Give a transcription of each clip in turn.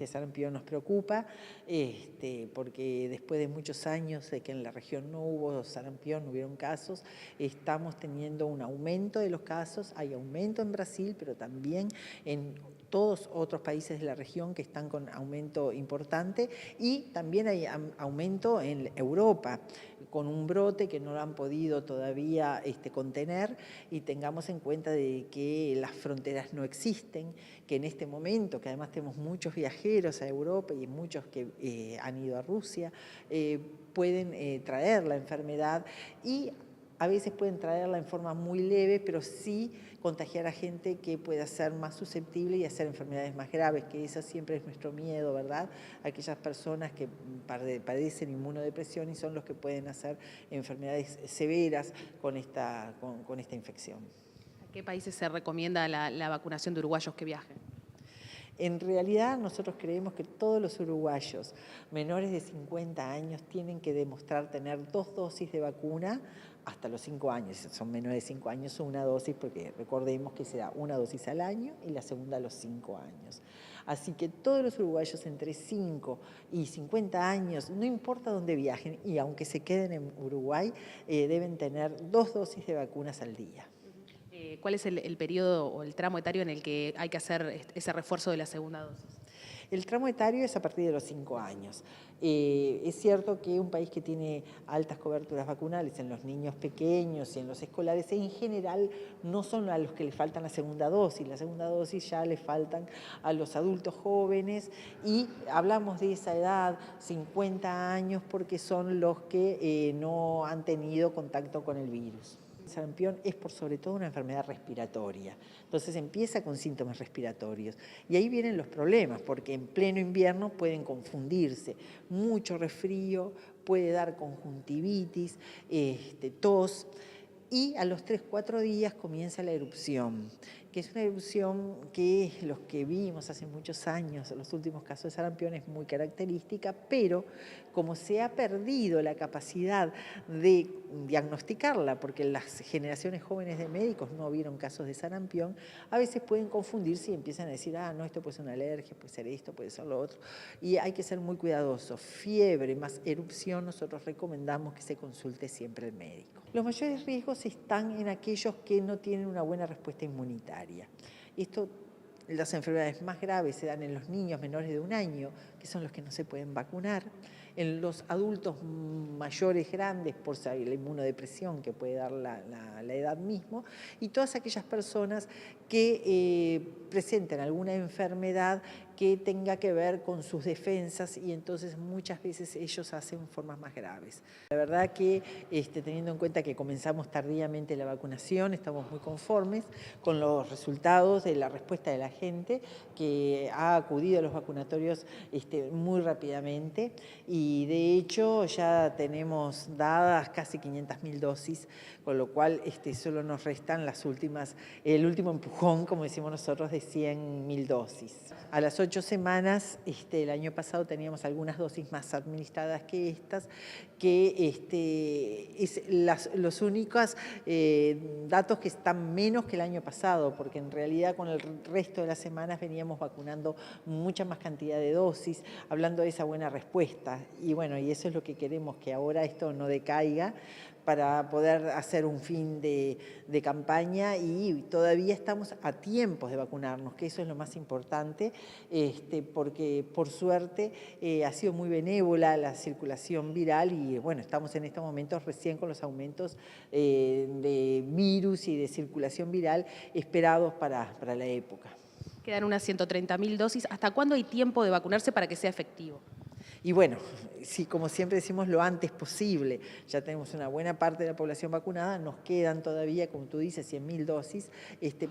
sarampión nos preocupa, porque después de muchos años de que en la región no hubo sarampión, no hubieron casos, estamos teniendo un aumento de los casos, hay aumento en Brasil, pero también en todos otros países de la región que están con aumento importante, y también hay aumento en Europa, con un brote que no lo han podido todavía contener, y tengamos en cuenta de que las fronteras no existen, que en este momento, que además tenemos muchos viajeros a Europa y muchos que han ido a Rusia, pueden traer la enfermedad, y a veces pueden traerla en forma muy leve, pero sí contagiar a gente que pueda ser más susceptible y hacer enfermedades más graves, que eso siempre es nuestro miedo, ¿verdad? Aquellas personas que padecen inmunodepresión y son los que pueden hacer enfermedades severas con esta infección. ¿A qué países se recomienda la vacunación de uruguayos que viajen? En realidad nosotros creemos que todos los uruguayos menores de 50 años tienen que demostrar tener 2 dosis de vacuna hasta los 5 años. Si son menores de 5 años, una dosis, porque recordemos que se da una dosis al año y la segunda a los 5 años. Así que todos los uruguayos entre 5 y 50 años, no importa dónde viajen y aunque se queden en Uruguay, deben tener 2 dosis de vacunas al día. ¿Cuál es el periodo o el tramo etario en el que hay que hacer ese refuerzo de la segunda dosis? El tramo etario es a partir de los 5 años. Es cierto que un país que tiene altas coberturas vacunales en los niños pequeños y en los escolares, en general no son a los que les faltan la segunda dosis. La segunda dosis ya le faltan a los adultos jóvenes, y hablamos de esa edad, 50 años, porque son los que no han tenido contacto con el virus. El sarampión es por sobre todo una enfermedad respiratoria, entonces empieza con síntomas respiratorios y ahí vienen los problemas, porque en pleno invierno pueden confundirse, mucho resfrío, puede dar conjuntivitis, tos, y a los 3-4 días comienza la erupción, que es una erupción que los que vimos hace muchos años, los últimos casos de sarampión, es muy característica, pero como se ha perdido la capacidad de diagnosticarla, porque las generaciones jóvenes de médicos no vieron casos de sarampión, a veces pueden confundirse y empiezan a decir, no, esto puede ser una alergia, puede ser esto, puede ser lo otro, y hay que ser muy cuidadosos. Fiebre más erupción, nosotros recomendamos que se consulte siempre al médico. Los mayores riesgos están en aquellos que no tienen una buena respuesta inmunitaria. Las enfermedades más graves se dan en los niños menores de 1 año, que son los que no se pueden vacunar, en los adultos mayores grandes por la inmunodepresión que puede dar la edad mismo, y todas aquellas personas que presenten alguna enfermedad que tenga que ver con sus defensas, y entonces muchas veces ellos hacen formas más graves. La verdad que teniendo en cuenta que comenzamos tardíamente la vacunación, estamos muy conformes con los resultados de la respuesta de la gente que ha acudido a los vacunatorios muy rápidamente, y de hecho ya tenemos dadas casi 500.000 dosis, con lo cual solo nos restan el último empujón, como decimos nosotros, de 100.000 dosis. A las 8 semanas, el año pasado teníamos algunas dosis más administradas que estas, que los únicos datos que están menos que el año pasado, porque en realidad con el resto de las semanas veníamos vacunando mucha más cantidad de dosis, hablando de esa buena respuesta. Y bueno, y eso es lo que queremos, que ahora esto no decaiga, para poder hacer un fin de campaña, y todavía estamos a tiempos de vacunarnos, que eso es lo más importante, porque por suerte ha sido muy benévola la circulación viral, y bueno, estamos en estos momentos recién con los aumentos de virus y de circulación viral esperados para la época. Quedan unas 130.000 dosis. ¿Hasta cuándo hay tiempo de vacunarse para que sea efectivo? Y bueno, sí, como siempre decimos, lo antes posible. Ya tenemos una buena parte de la población vacunada, nos quedan todavía, como tú dices, 100.000 dosis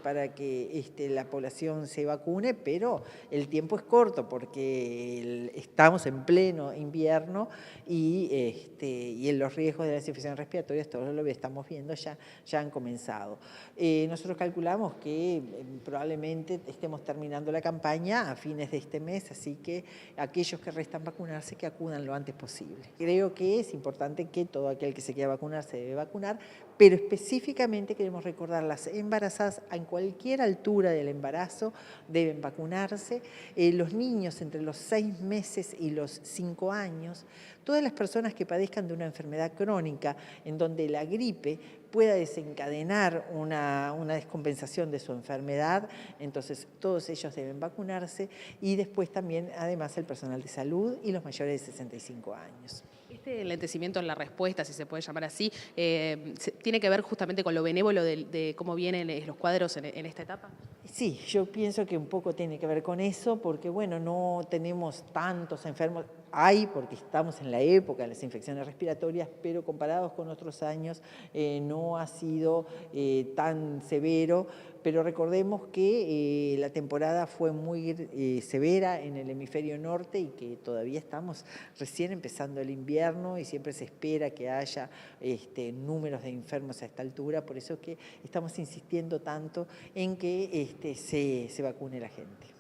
para que la población se vacune, pero el tiempo es corto porque estamos en pleno invierno, y en los riesgos de las infecciones respiratorias, todo lo que estamos viendo ya han comenzado. Nosotros calculamos que probablemente estemos terminando la campaña a fines de este mes, así que aquellos que restan vacunados vacunarse, que acudan lo antes posible. Creo que es importante que todo aquel que se quiera vacunar se debe vacunar, pero específicamente queremos recordar las embarazadas en cualquier altura del embarazo deben vacunarse, los niños entre los 6 meses y los 5 años, todas las personas que padezcan de una enfermedad crónica en donde la gripe pueda desencadenar una descompensación de su enfermedad, entonces todos ellos deben vacunarse y después también además el personal de salud y los mayores de 65 años. Este lentecimiento en la respuesta, si se puede llamar así, ¿tiene que ver justamente con lo benévolo de cómo vienen los cuadros en esta etapa? Sí, yo pienso que un poco tiene que ver con eso, porque bueno, no tenemos tantos enfermos, hay porque estamos en la época de las infecciones respiratorias, pero comparados con otros años no ha sido tan severo, pero recordemos que la temporada fue muy severa en el hemisferio norte y que todavía estamos recién empezando el invierno y siempre se espera que haya números de enfermos a esta altura, por eso es que estamos insistiendo tanto en que se vacune la gente.